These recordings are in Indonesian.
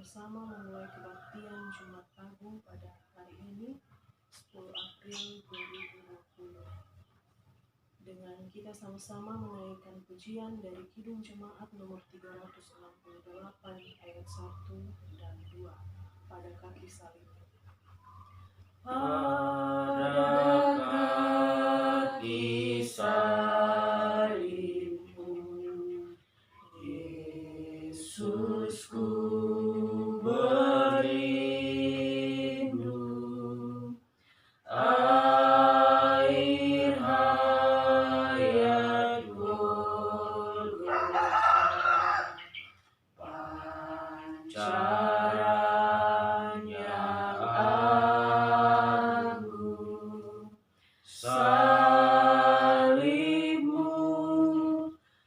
bersama memulai kebaktian Jumat Agung pada hari ini 10 April 2020 dengan kita sama-sama menaikkan pujian dari Kidung Jemaat nomor 368 ayat 1 dan 2 pada kaki salib. Pada kaki salibmu, Yesusku berlindung, air hayat Golgota, pancaran yang agung, salibmu,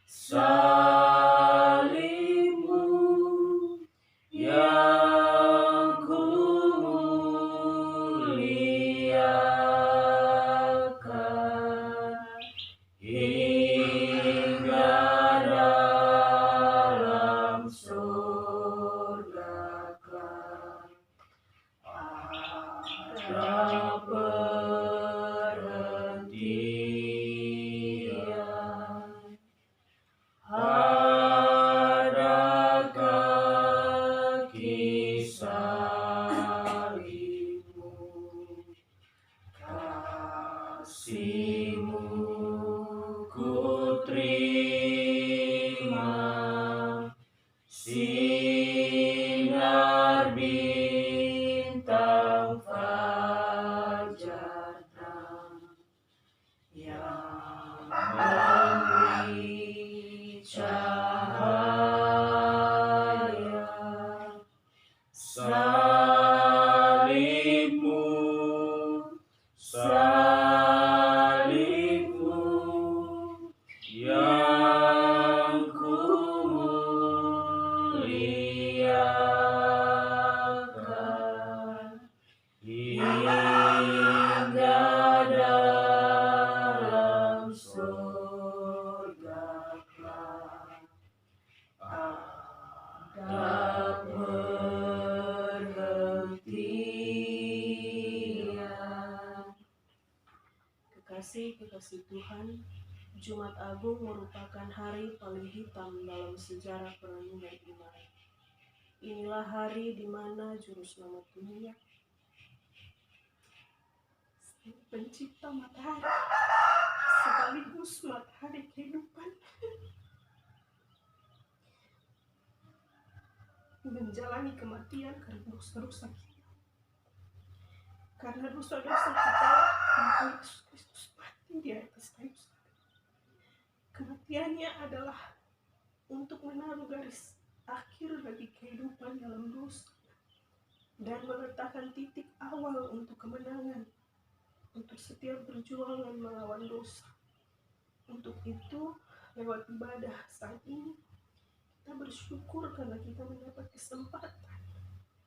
salibmu yang kumuliakan hingga dalam surga kelak. Ada perhentian, ada kaki salibmu, kasih-Mu ku terima, sinar bintang fajar terang yang memberi cahaya. Salibmu, salibmu yang kumuliakan hingga dalam surga kelak. Ada perhentian. Kekasih Tuhan, Jumat Agung merupakan hari paling hitam dalam sejarah perenungan iman. Inilah hari di mana Juru Selamat dunia, Pencipta matahari, sekaligus matahari kehidupan, menjalani kematian karena dosa-dosa kita. Karena dosa-dosa kita, maka Yesus Kristus mati di atas kayu salib. Kematiannya adalah untuk menaruh garis akhir bagi kehidupan dalam dosa dan meletakkan titik awal untuk kemenangan, untuk setiap perjuangan melawan dosa. Untuk itu, lewat ibadah saat ini, kita bersyukur karena kita mendapat kesempatan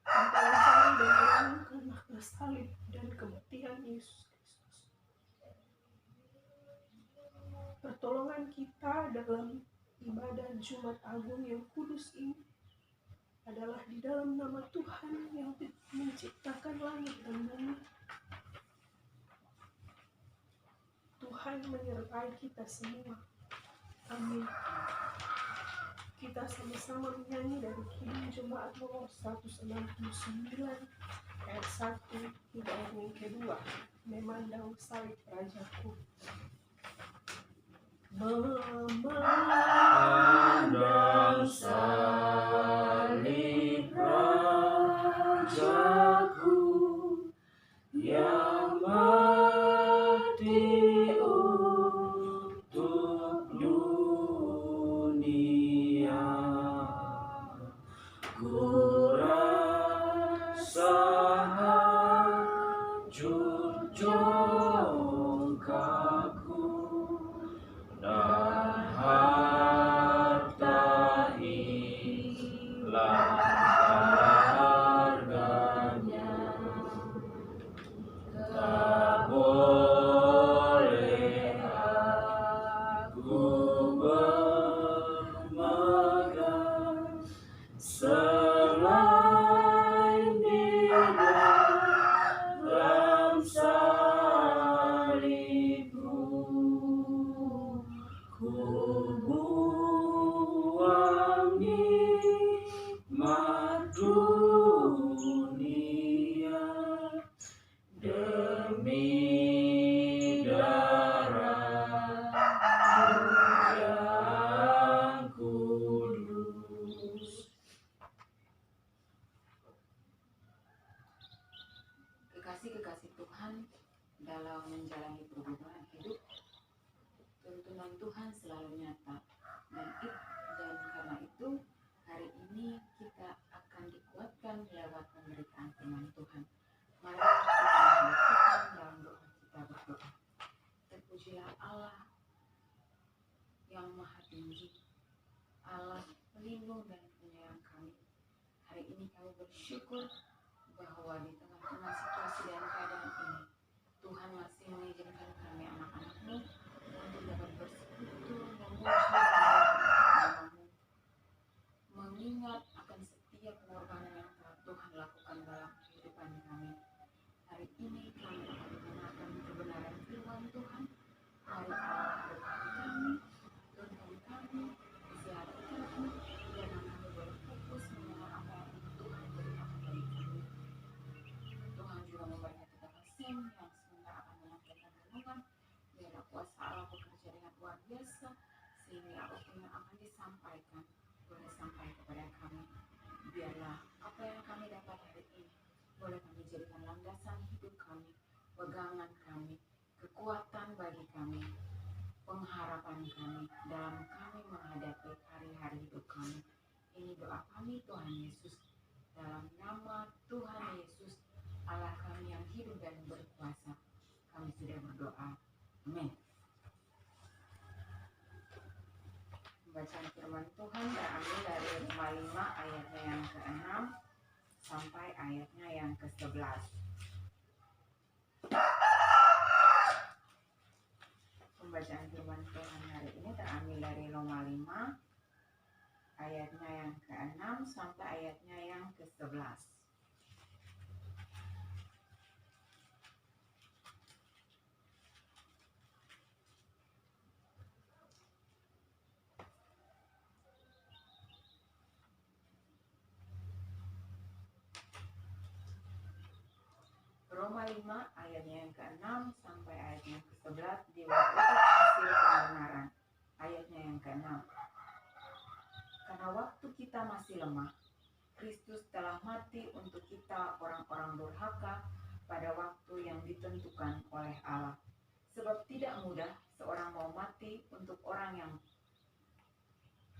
mempelajari dan merenungkan makna salib dan kematian Yesus Kristus. Pertolongan kita dalam ibadah Jumat Agung yang kudus ini adalah di dalam nama Tuhan yang menciptakan langit dan bumi. Tuhan menyertai kita semua. Amin. Kita sama-sama menyanyi dari Kidung Jemaat nomor 169 ayat 1 hingga yang kedua, memandang salib Rajaku. Memandang salib Rajaku yang mati untuk dunia, ku rasa hancur jongkakku dan harta hilang Kekasih-kekasih Tuhan, dalam menjalani pergumulan hidup, tuntunan Tuhan selalu nyata. Dan karena itu, hari ini kita akan dikuatkan lewat pemberitaan firman Tuhan. Mari kita menghadap dalam doa kita berdoa. Terpujilah Allah yang maha tinggi, Allah pelindung dan penyayang kami. Hari ini kami bersyukur bahwa di tengah-tengah situasi dan keadaan ini, Tuhan masih mengizinkan kami anak-anak-Mu untuk dapat bersekutu, memuji dan namamu, mengingat akan setiap pengorbanan yang telah Tuhan lakukan dalam kehidupan kami. Hari ini kami akan mendengarkan kebenaran firman Tuhan. Mari Allah berkati kami, tuntun kami, isi hati kami, dan kami boleh fokus mendengar apa yang Tuhan berikan bagi kami. Tuhan juga memberkati Kakak Sam yang sebentar akan menyampaikan renungan. Biarlah kuasa Allah bekerja dengan luar biasa, sehingga apa yang akan disampaikan boleh sampai kepada kami. Biarlah apa yang kami dapat hari ini boleh kami jadikan landasan hidup kami, pegangan kami, kekuatan bagi kami, pengharapan kami dalam kami menghadapi hari-hari hidup kami. Ini doa kami Tuhan Yesus, dalam nama Tuhan Yesus, Allah kami yang hidup dan berkuasa, kami sudah berdoa. Amin. Bacaan firman Tuhan terambil dari Roma 5 ayatnya yang ke-6 sampai ayatnya yang ke-11. Pembacaan firman Tuhan hari ini terambil dari Roma 5 ayatnya yang ke-6 sampai ayatnya yang ke-11. Roma 5 ayatnya yang ke-6 sampai ayatnya ke-11 diwakilkan hasil kebenaran. Ayatnya yang ke-6. Karena waktu kita masih lemah, Kristus telah mati untuk kita orang-orang durhaka pada waktu yang ditentukan oleh Allah. Sebab tidak mudah seorang mau mati untuk orang yang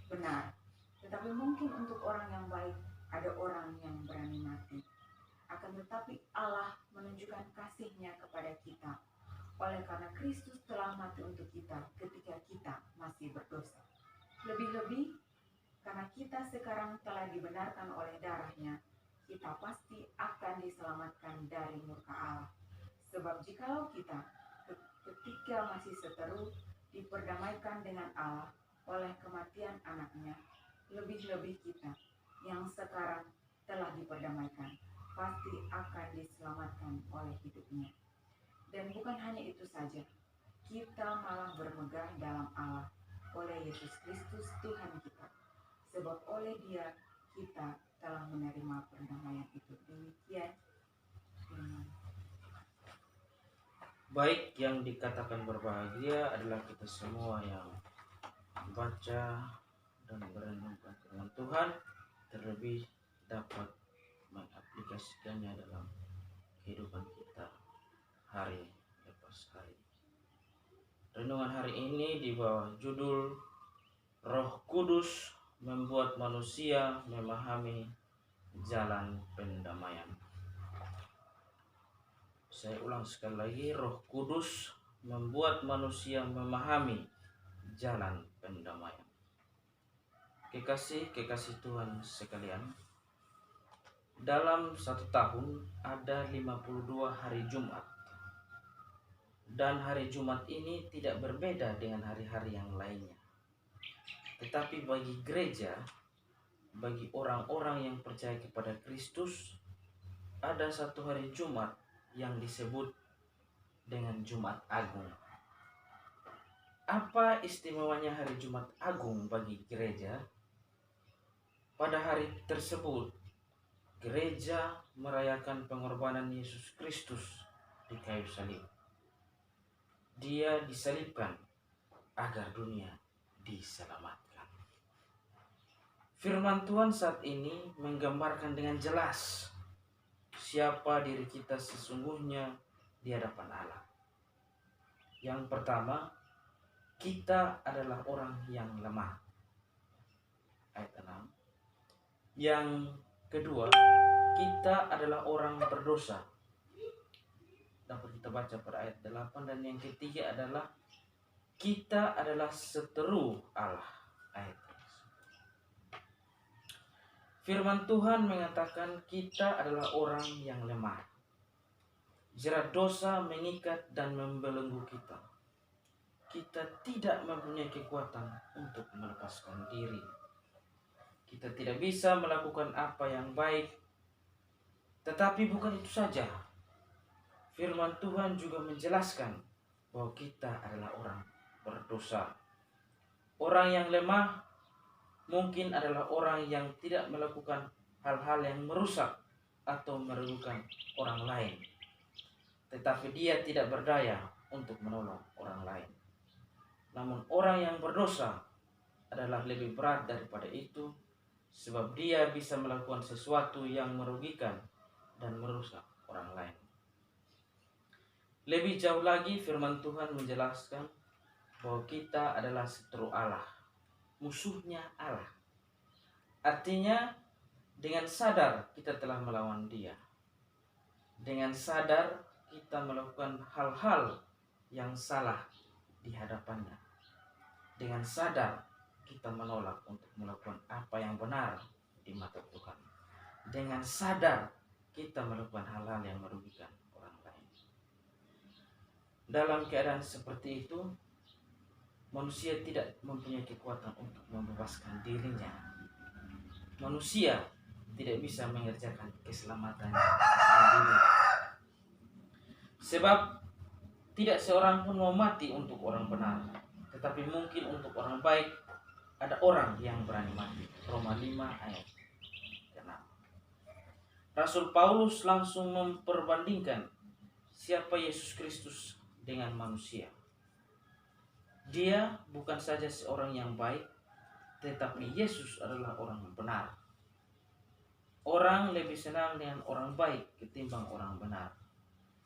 benar, tetapi mungkin untuk orang yang baik ada orang yang berani mati. Akan tetapi Allah menunjukkan kasih-Nya kepada kita oleh karena Kristus telah mati untuk kita ketika kita masih berdosa. Lebih-lebih karena kita sekarang telah dibenarkan oleh darah-Nya, kita pasti akan diselamatkan dari murka Allah. Sebab jikalau kita ketika masih seteru diperdamaikan dengan Allah oleh kematian anaknya, lebih-lebih kita yang sekarang telah diperdamaikan pasti akan diselamatkan oleh hidupnya. Dan bukan hanya itu saja, kita malah bermegah dalam Allah oleh Yesus Kristus Tuhan kita. Sebab oleh Dia kita telah menerima perdamaian itu. Demikian firman. Baik, yang dikatakan berbahagia adalah kita semua yang membaca dan merenungkan firman Tuhan, terlebih dapat mengaplikasikannya dalam kehidupan kita hari lepas hari. Renungan hari ini di bawah judul Roh Kudus membuat manusia memahami jalan pendamaian. Saya ulang sekali lagi, Roh Kudus membuat manusia memahami jalan pendamaian. Kekasih Tuhan sekalian, dalam satu tahun ada 52 hari Jumat. Dan hari Jumat ini tidak berbeda dengan hari-hari yang lainnya. Tetapi bagi gereja, bagi orang-orang yang percaya kepada Kristus, ada satu hari Jumat yang disebut dengan Jumat Agung. Apa istimewanya hari Jumat Agung bagi gereja? Pada hari tersebut, gereja merayakan pengorbanan Yesus Kristus di kayu salib. Dia disalibkan agar dunia diselamatkan. Firman Tuhan saat ini menggambarkan dengan jelas siapa diri kita sesungguhnya di hadapan Allah. Yang pertama, kita adalah orang yang lemah. Ayat 6. Yang kedua, kita adalah orang berdosa. Dapat kita baca pada ayat 8. Dan yang ketiga adalah kita adalah seteru Allah. Ayat 9. Firman Tuhan mengatakan kita adalah orang yang lemah. Jerat dosa mengikat dan membelenggu kita. Kita tidak mempunyai kekuatan untuk melepaskan diri. Kita tidak bisa melakukan apa yang baik. Tetapi bukan itu saja. Firman Tuhan juga menjelaskan bahwa kita adalah orang berdosa. Orang yang lemah mungkin adalah orang yang tidak melakukan hal-hal yang merusak atau merugikan orang lain. Tetapi dia tidak berdaya untuk menolong orang lain. Namun orang yang berdosa adalah lebih berat daripada itu, sebab dia bisa melakukan sesuatu yang merugikan dan merusak orang lain. Lebih jauh lagi firman Tuhan menjelaskan bahwa kita adalah seteru Allah, musuhnya Allah. Artinya dengan sadar kita telah melawan Dia. Dengan sadar kita melakukan hal-hal yang salah di hadapannya. Dengan sadar kita menolak untuk melakukan apa yang benar di mata Tuhan. Dengan sadar kita melakukan hal-hal yang merugikan orang lain. Dalam keadaan seperti itu, manusia tidak mempunyai kekuatan untuk membebaskan dirinya. Manusia tidak bisa mengerjakan keselamatannya sendiri. Sebab tidak seorang pun mau mati untuk orang benar, tetapi mungkin untuk orang baik ada orang yang berani mati. Roma 5 ayat 6. Rasul Paulus langsung memperbandingkan siapa Yesus Kristus dengan manusia. Dia bukan saja seorang yang baik, tetapi Yesus adalah orang yang benar. Orang lebih senang dengan orang baik ketimbang orang benar.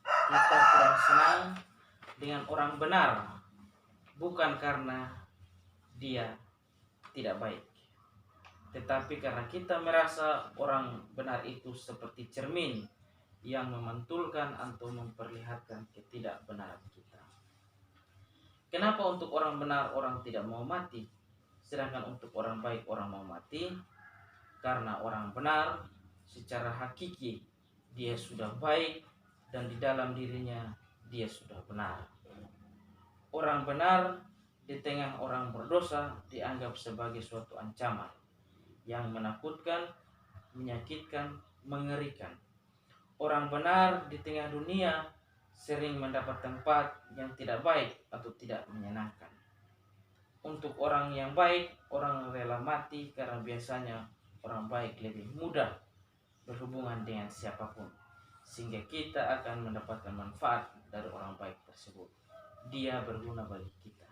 Kita kurang senang dengan orang benar, bukan karena dia tidak baik, tetapi karena kita merasa orang benar itu seperti cermin yang memantulkan atau memperlihatkan ketidakbenaran kita. Kenapa untuk orang benar orang tidak mau mati, sedangkan untuk orang baik orang mau mati? Karena orang benar secara hakiki dia sudah baik dan di dalam dirinya dia sudah benar. Orang benar di tengah orang berdosa dianggap sebagai suatu ancaman yang menakutkan, menyakitkan, mengerikan. Orang benar di tengah dunia sering mendapat tempat yang tidak baik atau tidak menyenangkan. Untuk orang yang baik, orang rela mati karena biasanya orang baik lebih mudah berhubungan dengan siapapun, sehingga kita akan mendapatkan manfaat dari orang baik tersebut. Dia berguna bagi kita.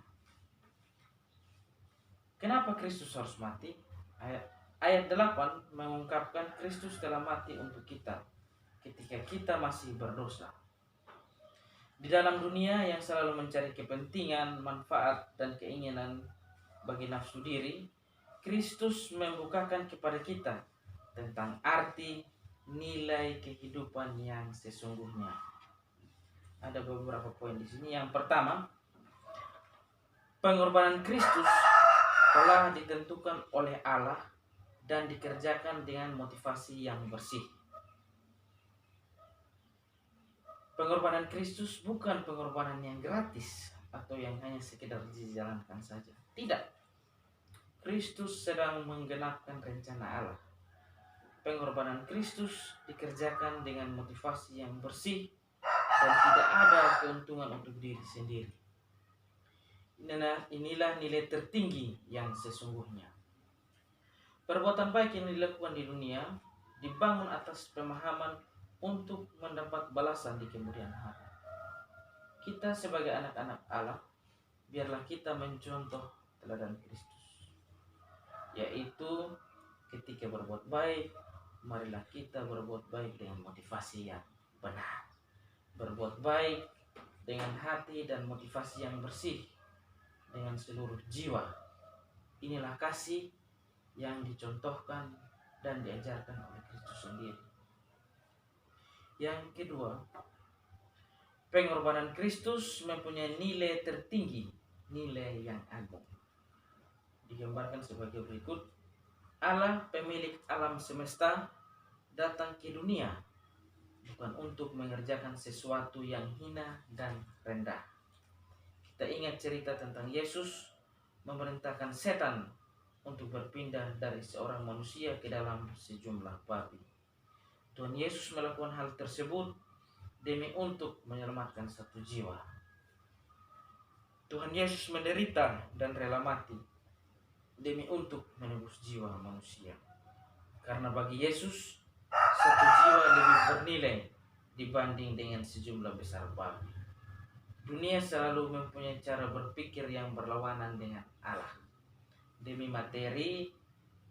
Kenapa Kristus harus mati? Ayat 8 mengungkapkan Kristus telah mati untuk kita ketika kita masih berdosa. Di dalam dunia yang selalu mencari kepentingan, manfaat, dan keinginan bagi nafsu diri, Kristus membukakan kepada kita tentang arti, nilai kehidupan yang sesungguhnya. Ada beberapa poin di sini. Yang pertama, pengorbanan Kristus telah ditentukan oleh Allah dan dikerjakan dengan motivasi yang bersih. Pengorbanan Kristus bukan pengorbanan yang gratis atau yang hanya sekedar dijalankan saja. Tidak. Kristus sedang menggenapkan rencana Allah. Pengorbanan Kristus dikerjakan dengan motivasi yang bersih dan tidak ada keuntungan untuk diri sendiri. Inilah nilai tertinggi yang sesungguhnya. Perbuatan baik yang dilakukan di dunia dibangun atas pemahaman untuk mendapat balasan di kemudian hari. Kita sebagai anak-anak Allah, biarlah kita mencontoh teladan Kristus, yaitu ketika berbuat baik, marilah kita berbuat baik dengan motivasi yang benar. Berbuat baik dengan hati dan motivasi yang bersih, dengan seluruh jiwa. Inilah kasih yang dicontohkan dan diajarkan oleh Kristus sendiri. Yang kedua, pengorbanan Kristus mempunyai nilai tertinggi, nilai yang agung. Digambarkan sebagai berikut. Allah, pemilik alam semesta, datang ke dunia bukan untuk mengerjakan sesuatu yang hina dan rendah. Kita ingat cerita tentang Yesus memerintahkan setan untuk berpindah dari seorang manusia ke dalam sejumlah babi. Tuhan Yesus melakukan hal tersebut demi untuk menyelamatkan satu jiwa. Tuhan Yesus menderita dan rela mati demi untuk menebus jiwa manusia. Karena bagi Yesus, satu jiwa lebih bernilai dibanding dengan sejumlah besar babi. Dunia selalu mempunyai cara berpikir yang berlawanan dengan Allah. Demi materi,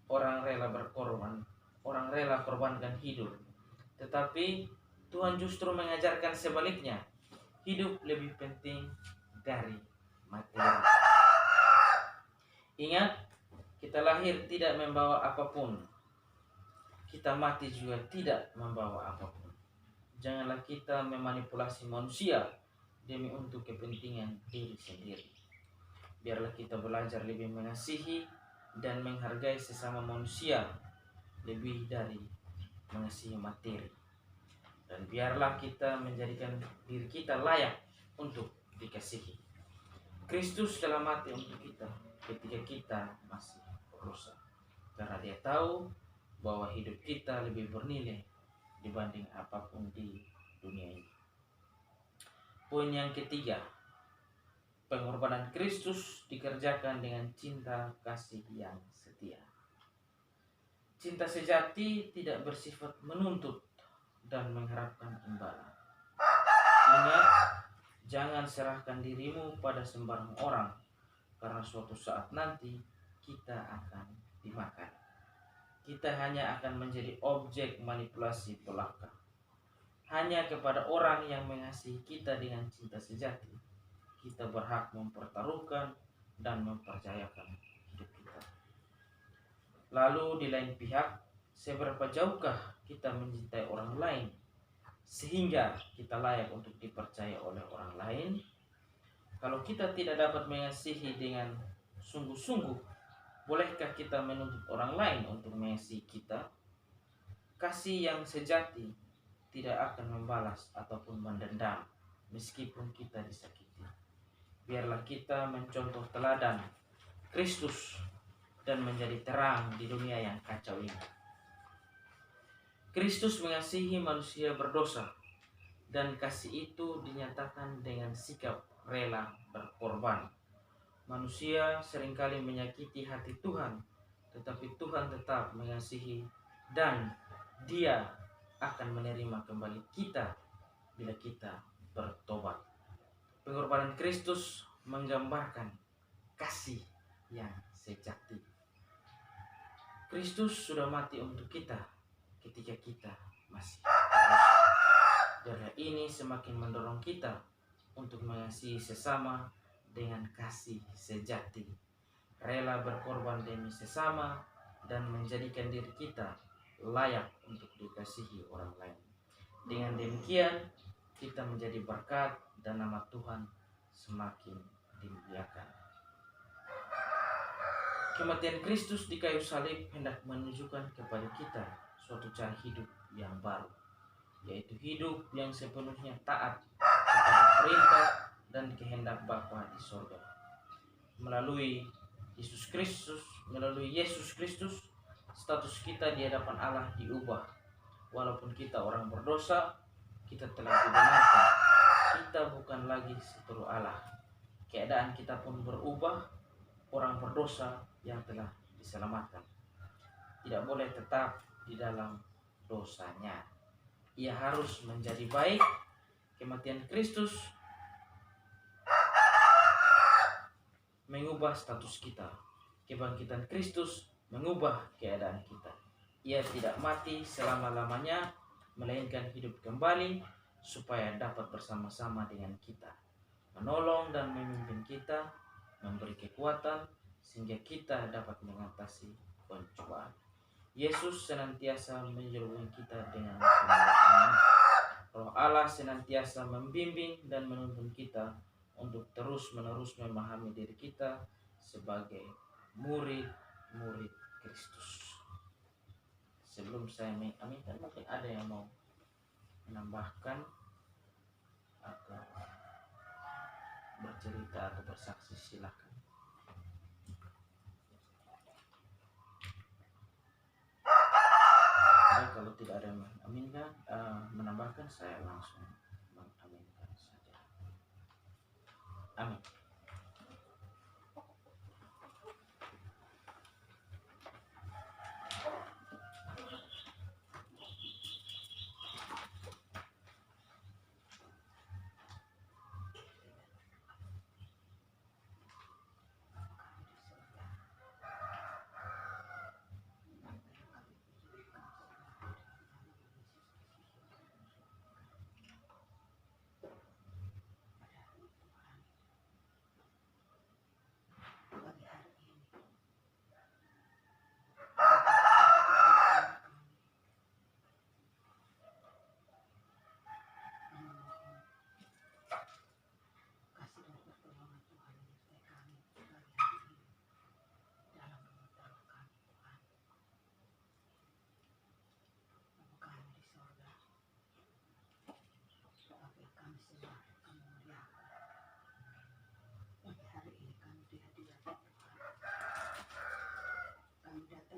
orang rela berkorban, orang rela korbankan hidup. Tetapi Tuhan justru mengajarkan sebaliknya. Hidup lebih penting dari materi. Ingat, kita lahir tidak membawa apapun. Kita mati juga tidak membawa apapun. Janganlah kita memanipulasi manusia demi untuk kepentingan diri sendiri. Biarlah kita belajar lebih mengasihi dan menghargai sesama manusia lebih dari mengasihi materi. Dan biarlah kita menjadikan diri kita layak untuk dikasihi. Kristus telah mati untuk kita ketika kita masih berdosa. Karena Dia tahu bahwa hidup kita lebih bernilai dibanding apapun di dunia ini. Poin yang ketiga, pengorbanan Kristus dikerjakan dengan cinta kasih yang setia. Cinta sejati tidak bersifat menuntut dan mengharapkan imbalan. Ingat, jangan serahkan dirimu pada sembarang orang, karena suatu saat nanti kita akan dimakan. Kita hanya akan menjadi objek manipulasi belaka. Hanya kepada orang yang mengasihi kita dengan cinta sejati, kita berhak mempertaruhkan dan mempercayakan hidup kita. Lalu di lain pihak, seberapa jauhkah kita mencintai orang lain sehingga kita layak untuk dipercaya oleh orang lain? Kalau kita tidak dapat mengasihi dengan sungguh-sungguh, bolehkah kita menuntut orang lain untuk mengasihi kita? Kasih yang sejati tidak akan membalas ataupun mendendam meskipun kita disakiti. Biarlah kita mencontoh teladan Kristus dan menjadi terang di dunia yang kacau ini. Kristus mengasihi manusia berdosa, dan kasih itu dinyatakan dengan sikap rela berkorban. Manusia seringkali menyakiti hati Tuhan, tetapi Tuhan tetap mengasihi dan Dia akan menerima kembali kita bila kita bertobat. Pengorbanan Kristus menggambarkan kasih yang sejati. Kristus sudah mati untuk kita ketika kita masih berdosa. Karena ini semakin mendorong kita untuk mengasihi sesama dengan kasih sejati, rela berkorban demi sesama, dan menjadikan diri kita layak untuk dikasihi orang lain. Dengan demikian, kita menjadi berkat dan nama Tuhan semakin dimuliakan. Kematian Kristus di kayu salib hendak menunjukkan kepada kita suatu cara hidup yang baru, yaitu hidup yang sepenuhnya taat kepada perintah dan kehendak Bapa di sorga. Melalui Yesus Kristus, status kita di hadapan Allah diubah. Walaupun kita orang berdosa, kita telah dibenarkan. Kita bukan lagi seteru Allah. Keadaan kita pun berubah. Orang berdosa yang telah diselamatkan tidak boleh tetap di dalam dosanya. Ia harus menjadi baik. Kematian Kristus mengubah status kita. Kebangkitan Kristus mengubah keadaan kita. ia tidak mati selama-lamanya, melainkan hidup kembali supaya dapat bersama-sama dengan kita, menolong dan memimpin kita, memberi kekuatan sehingga kita dapat mengatasi pencobaan. Yesus senantiasa menyertai kita dengan kemuliaan. Roh Allah senantiasa membimbing dan menuntun kita untuk terus-menerus memahami diri kita sebagai murid-murid Kristus. Sebelum saya mengaminkan, mungkin ada yang mau menambahkan atau bercerita atau bersaksi, silakan. Baik, kalau tidak ada yang menambahkan, saya langsung mengaminkan saja. Amin.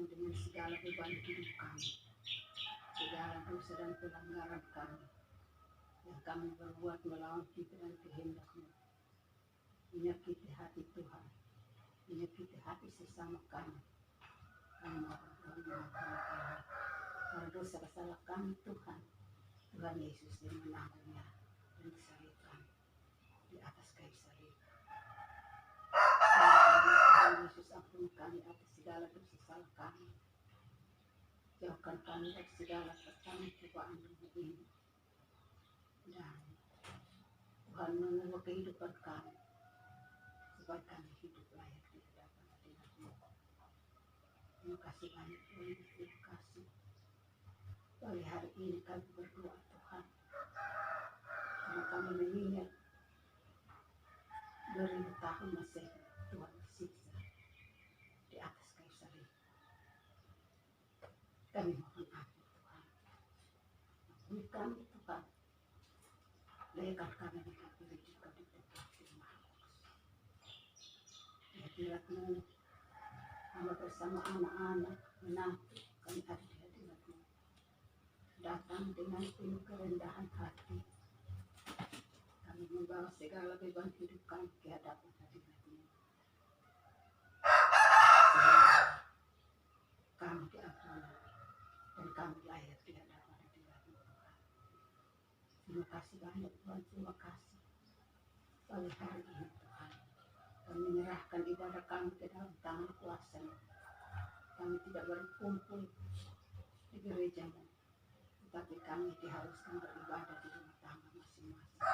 Dengan segala beban hidup kami, segala dosa dan pelanggaran kami yang kami berbuat melawan pikiran kehendak-Mu, menyakiti hati Tuhan, menyakiti hati sesama kami. Kami mohon Tuhan para dosa kesalahan kami Tuhan. Tuhan Yesus yang menanggungnya dan disalibkan di atas kayu salib. Tuhan Yesus, ampuni kami atas segala dosa salah kami. Jauhkan kami dari segala cobaan dunia ini. Dan Tuhan menerima kehidupan kami supaya kami hidup layak di hadapan hadirat-Mu. Terima kasih banyak Tuhan, terima kasih. Pada hari ini kami berdoa Tuhan, karena kami mengingat 2000 tahun Masehi Tuhan disiksa di atas kayu salib. Kami mohon ampun Tuhan, ampuni kami Tuhan, layakan kami dikabuli juga di tempat firman-Mu. Di hadirat-Mu, hamba bersama anak-anak menantu kami ada di hadirat-Mu, datang dengan penuh kerendahan hati. Kami membawa segala beban hidup kami ke hadapan hadirat-Mu. Kami diampuni dan kami layak di hadapan hadirat-Mu Tuhan. Terima kasih banyak Tuhan, terima kasih. Pada hari ini Tuhan, kami menyerahkan ibadah kami ke dalam tangan kuasa-Mu. Kami tidak berkumpul di gereja-Mu, tetapi kami diharuskan beribadah di rumah tangga masing-masing.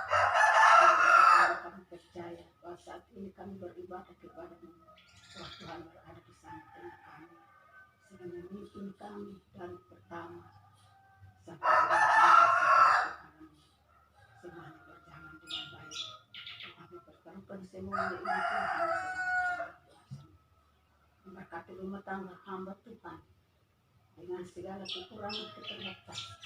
Kami percaya bahwa saat ini kami beribadah kepada-Mu, bahwa Tuhan berada di sana dengan kami, sedang memimpin kami dari pertama sampai akhir. Semuanya berjalan dengan baik. Kami pertaruhkan semuanya ini Tuhan, memberkati rumah tangga hamba Tuhan dengan segala kekurangan keterbatasan.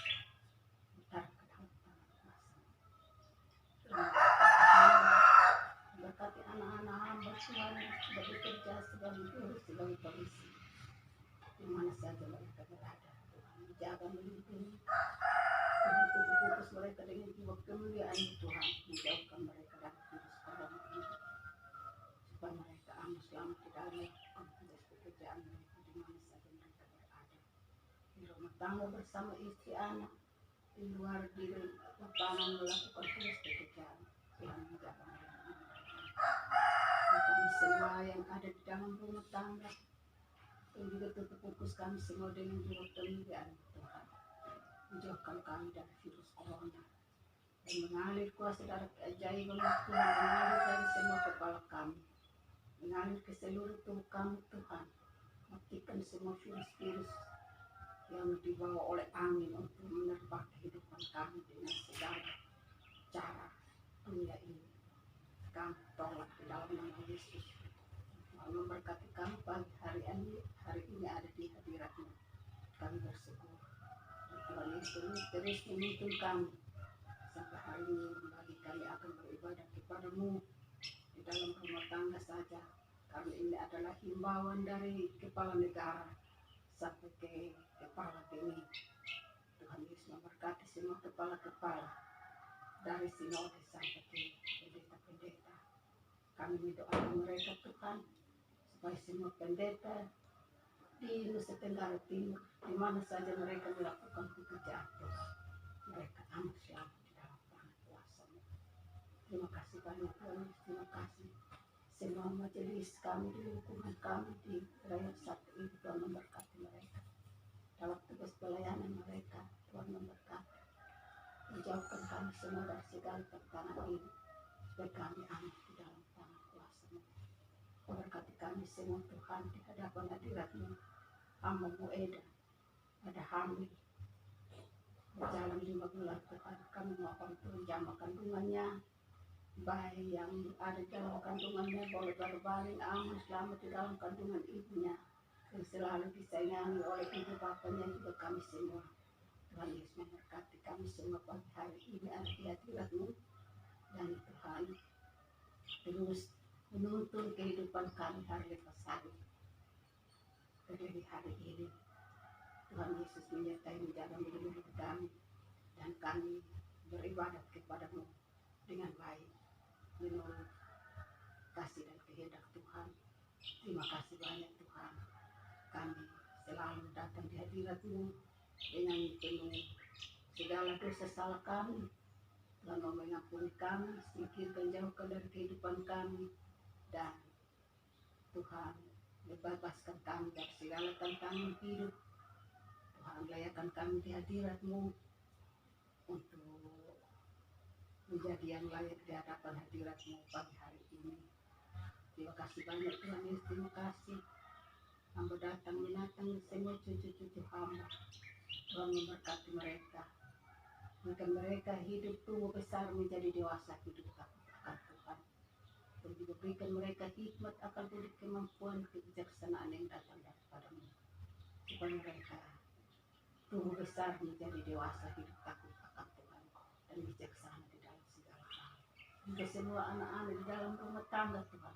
Berkati anak-anak hamba Tuhan yang sudah bekerja sebagai guru, sebagai polisi, di mana saja mereka berada. Tuhan menjaga, melindungi, Tuhan putus mereka dengan jiwa kemuliaan Tuhan, menjauhkan mereka dari virus corona ini, supaya mereka aman selamat di dalam melakukan tugas pekerjaan mereka di mana saja mereka berada, di rumah tangga bersama istri anak, di luar di lapangan melakukan tugas pekerjaan. Tuhan menjaga mereka. Kami semua yang ada di dalam rumah tangga, Dan juga tutup fokus kami semua dengan juru kemuliaan Tuhan. Menjauhkan kami dari virus corona. Dan mengalir kuasa darah keajaiban Tuhan, mengalir dari semua kepala kami. Mengalir ke seluruh tubuh kami Tuhan. Matikan semua virus-virus yang dibawa oleh angin untuk menerpa kehidupan kami dengan segala cara dunia ini. Kami tolak di dalam nama Yesus. Tuhan memberkati kami pagi hari ini ada di hadirat-Mu. Kami bersyukur. Dan Tuhan Yesus terus menuntun kami sampai hari ini kembali kami akan beribadah kepada-Mu di dalam rumah tangga saja. Kami ini adalah himbauan dari kepala negara sampai ke kepala BNI. Tuhan Yesus memberkati semua kepala-kepala dari sinode sampai ke pendeta-pendeta. Kami mendoakan mereka Tuhan supaya semua pendeta di Nusa Tenggara Timur, di mana saja mereka melakukan pekerjaan Tuhan, mereka aman selamat di dalam tangan kuasa-Mu. Terima kasih banyak Tuhan Yesus, terima kasih. Semua majelis kami di lingkungan kami di rakyat satu ini, Tuhan memberkati mereka dalam tugas pelayanan mereka. Tuhan memberkati, menjauhkan kami semua dari segala tantangan ini supaya kami aman di dalam tangan kuasa-Mu. Memberkati kami semua Tuhan di hadapan hadirat-Mu. Hamba-Mu Eda ada hamil berjalan 5 bulan Tuhan, kami mohon Tuhan jamah kandungannya, bayi yang ada dalam kandungannya boleh berbaring aman selamat di dalam kandungan ibunya, yang selalu disayangi oleh ibu bapanya juga kami semua. Tuhan Yesus memberkati kami semua pagi hari ini ada di hadirat-Mu, dan Tuhan terus menuntun kehidupan kami hari lepas hari. Terlebih hari ini Tuhan Yesus menyertai menjaga melindungi kami, dan kami beribadat kepada-Mu dengan baik menurut kasih dan kehendak Tuhan. Terima kasih banyak Tuhan. Kami selalu datang di hadirat-Mu dengan penuh segala dosa salah kami. Tuhan mau mengampuni kami, singkirkan jauhkan dari kehidupan kami, dan Tuhan bebaskan kami dari segala tantangan hidup. Tuhan layakan kami di hadirat-Mu untuk menjadi yang layak di hadapan hadirat-Mu pagi hari ini. Terima kasih banyak Tuhan Yesus, terima kasih. Hamba datang menatang semua cucu-cucu hamba. Tuhan memberkati mereka. Jika mereka hidup tumbuh besar menjadi dewasa hidup akan Tuhan. Dan juga berikan mereka hikmat akan budi kemampuan kebijaksanaan yang datang daripada-Mu. Supaya mereka tumbuh besar menjadi dewasa hidup takut akan Tuhan dan bijaksana di dalam segala hal. Juga semua anak-anak di dalam rumah tangga Tuhan,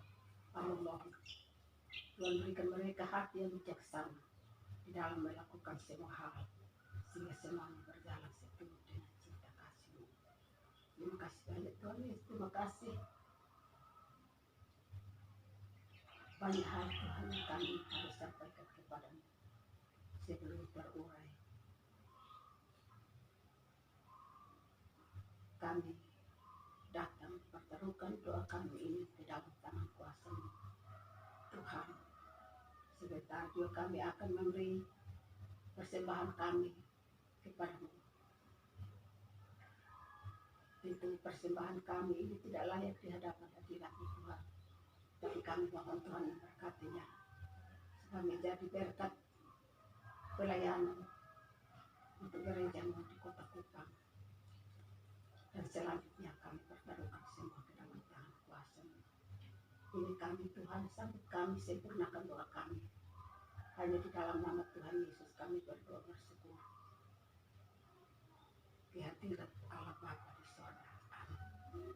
kami mohon Tuhan berikan mereka hati yang bijaksana di dalam melakukan semua hal, sehingga semuanya berjalan seturut dengan cinta kasih-Mu. Terima kasih banyak Tuhan Yesus, terima kasih. Banyak hal Tuhan yang kami harus sampaikan kepada-Mu sebelum berurai. Kami datang pertaruhkan doa kami ini ke dalam tangan kuasa-Mu Tuhan. Sebentar juga kami akan memberi persembahan kami kepada-Mu. Tentu persembahan kami ini tidak layak di hadapan hadirat-Mu Tuhan, tapi kami mohon Tuhan memberkatinya supaya menjadi berkat pelayanan untuk gereja-Mu di Kota Kupang. Dan selanjutnya kami pertaruhkan semua ke dalam tangan kuasa-Mu. Ini kami Tuhan, sampai kami sempurnakan doa kami. Hanya di dalam nama Tuhan Yesus kami berdoa bersyukur. Di hadirat Allah Bapa di sorga. Amin.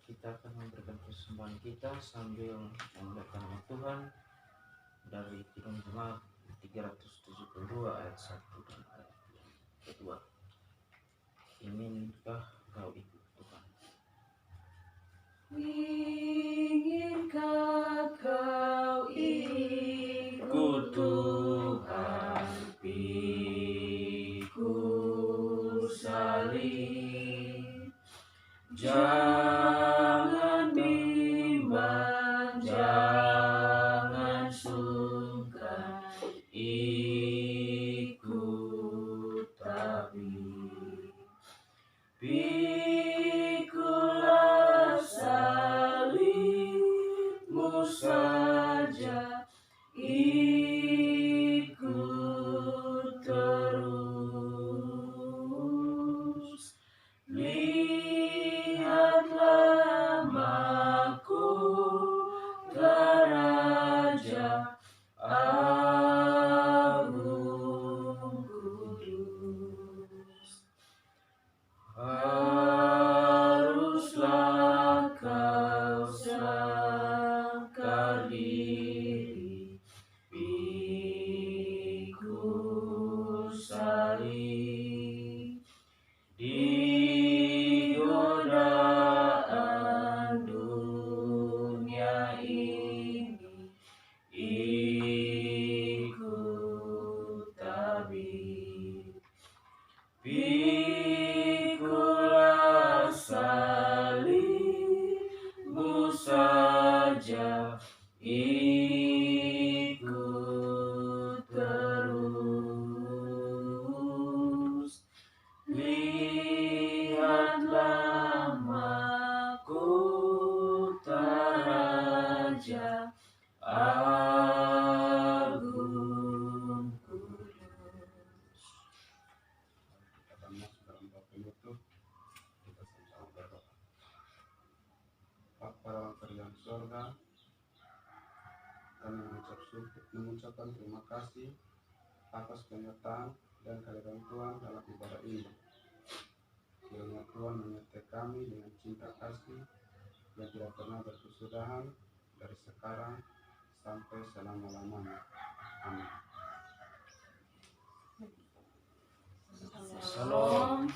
Kita akan memberikan persembahan kita sambil memuliakan nama Tuhan dari Kidung Jemaat 372 ayat 1 dan ayat 2. Inginkah kau ikut Tuhan? Inginkah kau ikut Tuhan, pikul salib, jangan bimbang, jangan sungkan, ikut tabib. Pikulah salibmu saja, ikut terus. Lihatlah mahkota Raja Agung Kudus. Haruslah kau sangkal diri, pikul salib, di godaan dunia ini, ikut tabib. Pikulah salibmu saja, ikut terus. Lihatlah mahkota Raja Agung Kudus. Kita akan masuk dalam doa penutup. Kita sama-sama berdoa. Bapa dalam kerajaan surga, kami mengucapkan terima kasih atas penyertaan dan kehadiran Tuhan dalam ibadah ini. Kiranya Tuhan menyertai kami dengan cinta kasih yang tidak pernah berkesudahan dari sekarang sampai selama-lamanya. Amin. Shalom.